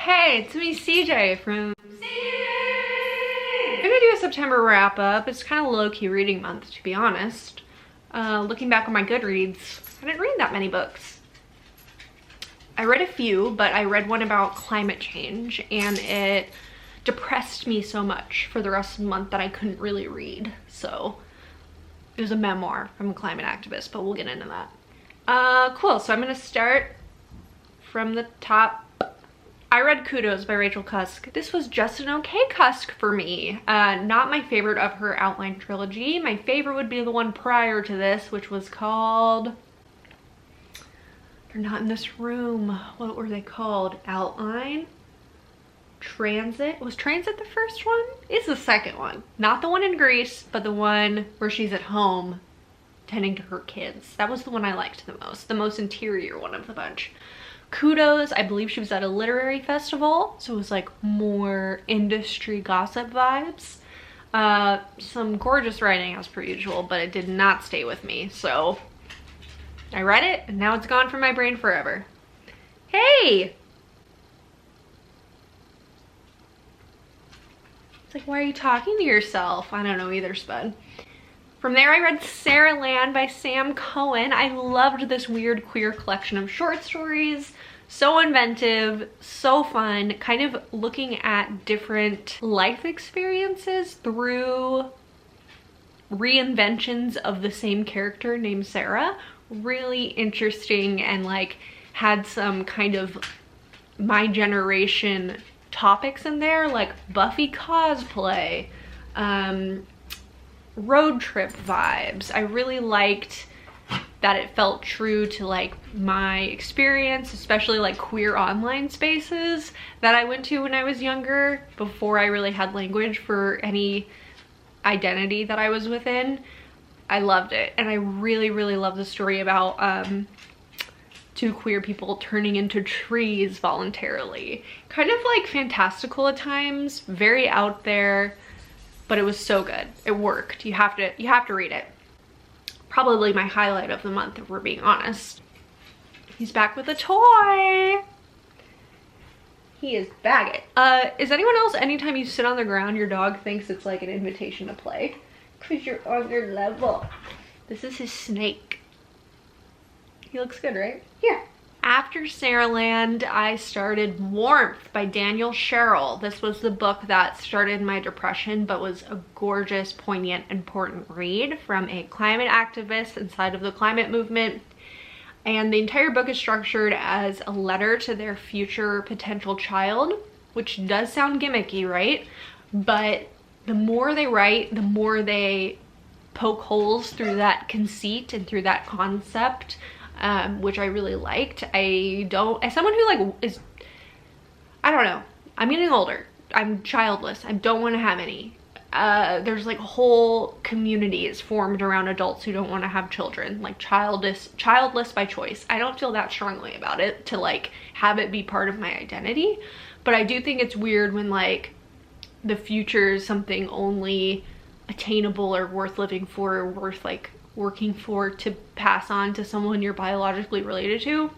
hey, it's me CJ from I'm gonna do a September wrap up. It's kind of low-key reading month, to be honest. Looking back on my Goodreads, I didn't read that many books. I read a few, but I read one about climate change and it depressed me so much for the rest of the month that I couldn't really read. So it was a memoir from a climate activist, but we'll get into that. Cool, so I'm gonna start from the top. I read Kudos by Rachel Cusk. This was just an okay Cusk for me. Not my favorite of her Outline trilogy. My favorite would be the one prior to this, which was called... They're not in this room. What were they called? Outline? Transit? Was Transit the first one? It's the second one. Not the one in Greece, but the one where she's at home tending to her kids. That was the one I liked the most interior one of the bunch. Kudos, I believe she was at a literary festival, so it was like more industry gossip vibes. Some gorgeous writing as per usual, but it did not stay with me, so I read it and now it's gone from my brain forever. Hey! It's like, why are you talking to yourself? I don't know either, Spud. From there, I read Sarahland by Sam Cohen. I loved this weird queer collection of short stories. So inventive, so fun, kind of looking at different life experiences through reinventions of the same character named Sarah. Really interesting and like had some kind of my generation topics in there, like Buffy cosplay, road trip vibes. I really liked that it felt true to like my experience, especially like queer online spaces that I went to when I was younger, before I really had language for any identity that I was within. I loved it, and I really love the story about two queer people turning into trees voluntarily. Kind of like fantastical at times, very out there, but it was so good. It worked. You have to read it. Probably my highlight of the month, if we're being honest. He's back with a toy. He is bagging. Is anyone else, anytime you sit on the ground, your dog thinks it's like an invitation to play? Because you're on their level. This is his snake. He looks good, right? Here. After Sarahland, I started Warmth by Daniel Sherrill. This was the book that started my depression, but was a gorgeous, poignant, important read from a climate activist inside of the climate movement. And the entire book is structured as a letter to their future potential child, which does sound gimmicky, right? But the more they write, the more they poke holes through that conceit and through that concept, which I really liked. As someone who like is, I don't know, I'm getting older, I'm childless, I don't want to have any. There's like whole communities formed around adults who don't want to have children, like childless by choice. I don't feel that strongly about it to like have it be part of my identity, but I do think it's weird when like the future is something only attainable or worth living for, or worth like working for to pass on to someone you're biologically related to.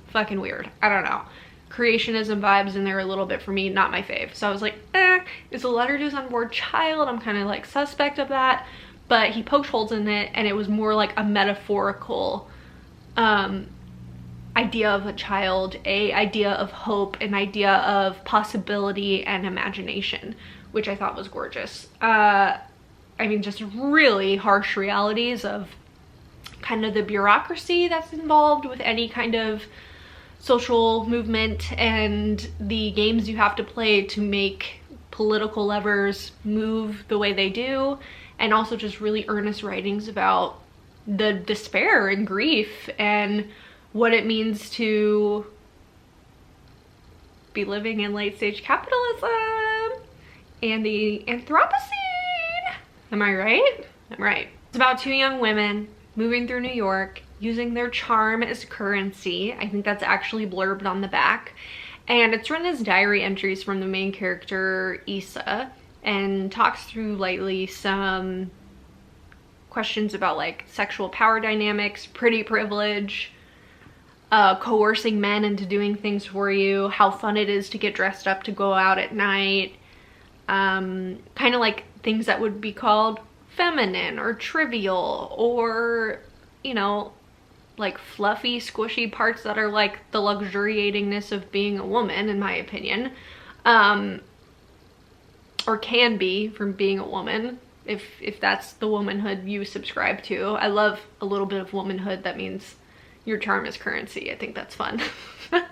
Fucking weird. I don't know. Creationism vibes in there a little bit for me, not my fave. So I was like, it's a letter to his unborn child. I'm kind of like suspect of that, but he poked holes in it, and it was more like a metaphorical idea of a child, a idea of hope, an idea of possibility and imagination, which I thought was gorgeous. I mean, just really harsh realities of kind of the bureaucracy that's involved with any kind of social movement and the games you have to play to make political levers move the way they do, and also just really earnest writings about the despair and grief and what it means to be living in late stage capitalism and the Anthropocene. Am I right? I'm right. It's about two young women moving through New York, using their charm as currency. I think that's actually blurbed on the back. And it's written as diary entries from the main character, Issa, and talks through lightly some questions about like sexual power dynamics, pretty privilege, coercing men into doing things for you, how fun it is to get dressed up to go out at night, kind of like things that would be called feminine or trivial, or, you know, like fluffy, squishy parts that are like the luxuriatingness of being a woman, in my opinion, or can be from being a woman, if that's the womanhood you subscribe to. I love a little bit of womanhood that means your charm is currency. I think that's fun. Kind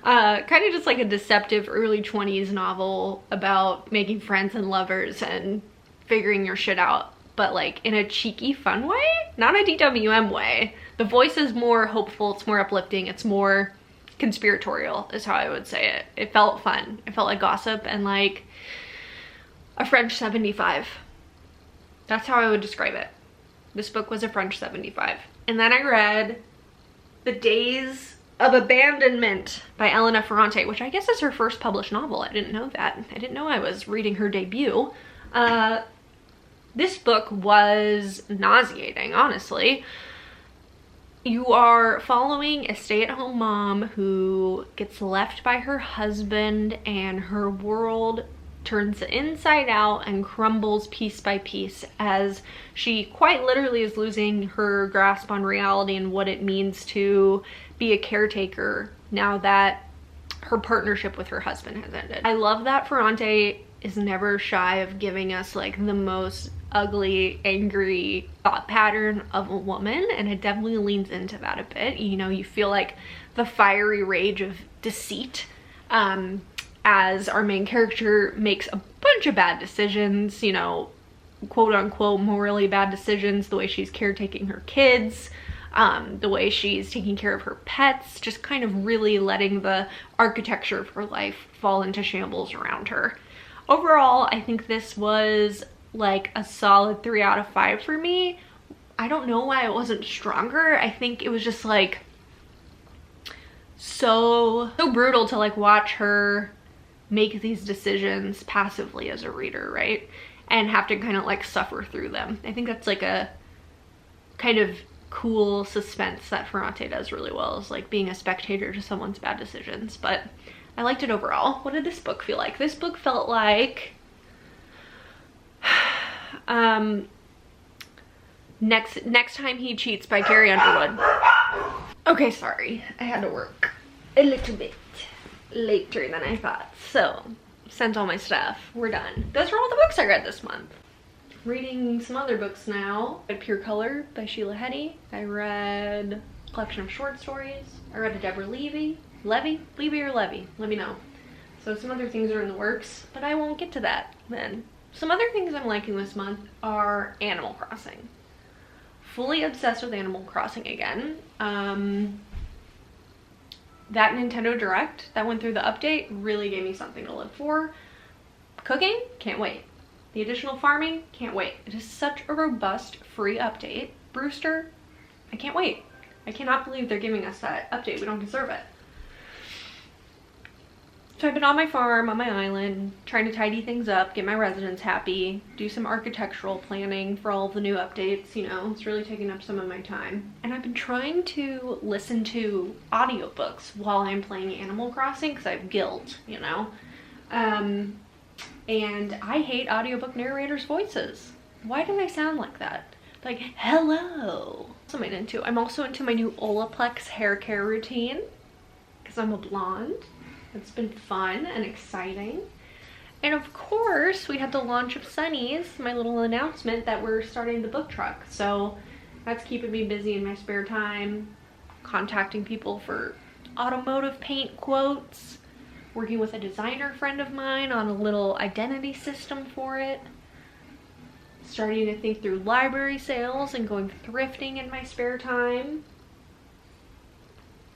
of just like a deceptive early 20s novel about making friends and lovers and figuring your shit out, but like in a cheeky, fun way, not a DWM way. The voice is more hopeful, it's more uplifting, it's more conspiratorial is how I would say it. It felt fun. It felt like gossip and like a French 75. That's how I would describe it. This book was a French 75. And then I read The Days of Abandonment by Elena Ferrante, which I guess is her first published novel. I didn't know that. I didn't know I was reading her debut. This book was nauseating, honestly. You are following a stay-at-home mom who gets left by her husband, and her world turns inside out and crumbles piece by piece as she quite literally is losing her grasp on reality and what it means to be a caretaker now that her partnership with her husband has ended. I love that Ferrante is never shy of giving us like the most ugly, angry thought pattern of a woman, and it definitely leans into that a bit. You know, you feel like the fiery rage of deceit as our main character makes a bunch of bad decisions, you know, quote unquote morally bad decisions, the way she's caretaking her kids, the way she's taking care of her pets, just kind of really letting the architecture of her life fall into shambles around her. Overall, I think this was like a solid 3 out of 5 for me. I don't know why it wasn't stronger. I think it was just like so brutal to like watch her make these decisions passively as a reader, right? And have to kind of like suffer through them. I think that's like a kind of cool suspense that Ferrante does really well, is like being a spectator to someone's bad decisions. But I liked it overall. What did this book feel like? This book felt like Next Time He Cheats by Carrie Underwood. Okay, sorry, I had to work a little bit later than I thought, so sent all my stuff. We're done. Those are all the books I read this month. Reading some other books now. I read Pure Color by Sheila Heti. I read a collection of short stories. I read a Deborah Levy or Levy, let me know. So some other things are in the works, but I won't get to that then. Some other things I'm liking this month are Animal Crossing. Fully obsessed with Animal Crossing again. That Nintendo Direct that went through the update really gave me something to live for. Cooking, can't wait. The additional farming, can't wait. It is such a robust, free update. Brewster, I can't wait. I cannot believe they're giving us that update. We don't deserve it. So I've been on my farm, on my island, trying to tidy things up, get my residents happy, do some architectural planning for all of the new updates, you know, it's really taking up some of my time. And I've been trying to listen to audiobooks while I'm playing Animal Crossing because I have guilt, you know. And I hate audiobook narrators' voices. Why do they sound like that? Like, hello. I'm also into my new Olaplex hair care routine because I'm a blonde. It's been fun and exciting. And of course, we had the launch of Sunny's, my little announcement that we're starting the book truck. So that's keeping me busy in my spare time, contacting people for automotive paint quotes, working with a designer friend of mine on a little identity system for it, starting to think through library sales and going thrifting in my spare time.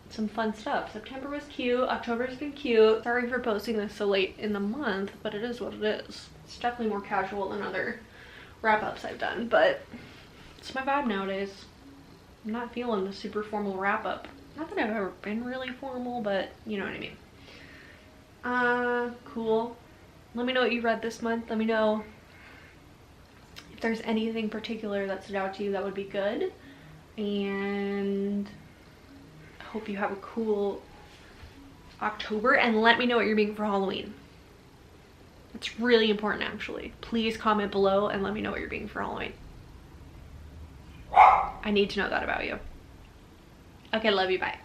Some fun stuff. September was cute, October's been cute. Sorry for posting this so late in the month, but it is what it is. It's definitely more casual than other wrap-ups I've done, but it's my vibe nowadays. I'm not feeling the super formal wrap-up. Not that I've ever been really formal, but you know what I mean. Cool. Let me know what you read this month. Let me know if there's anything particular that stood out to you that would be good. And hope you have a cool October, and let me know what you're being for Halloween. It's really important, actually. Please comment below and let me know what you're being for Halloween. I need to know that about you. Okay, love you, bye.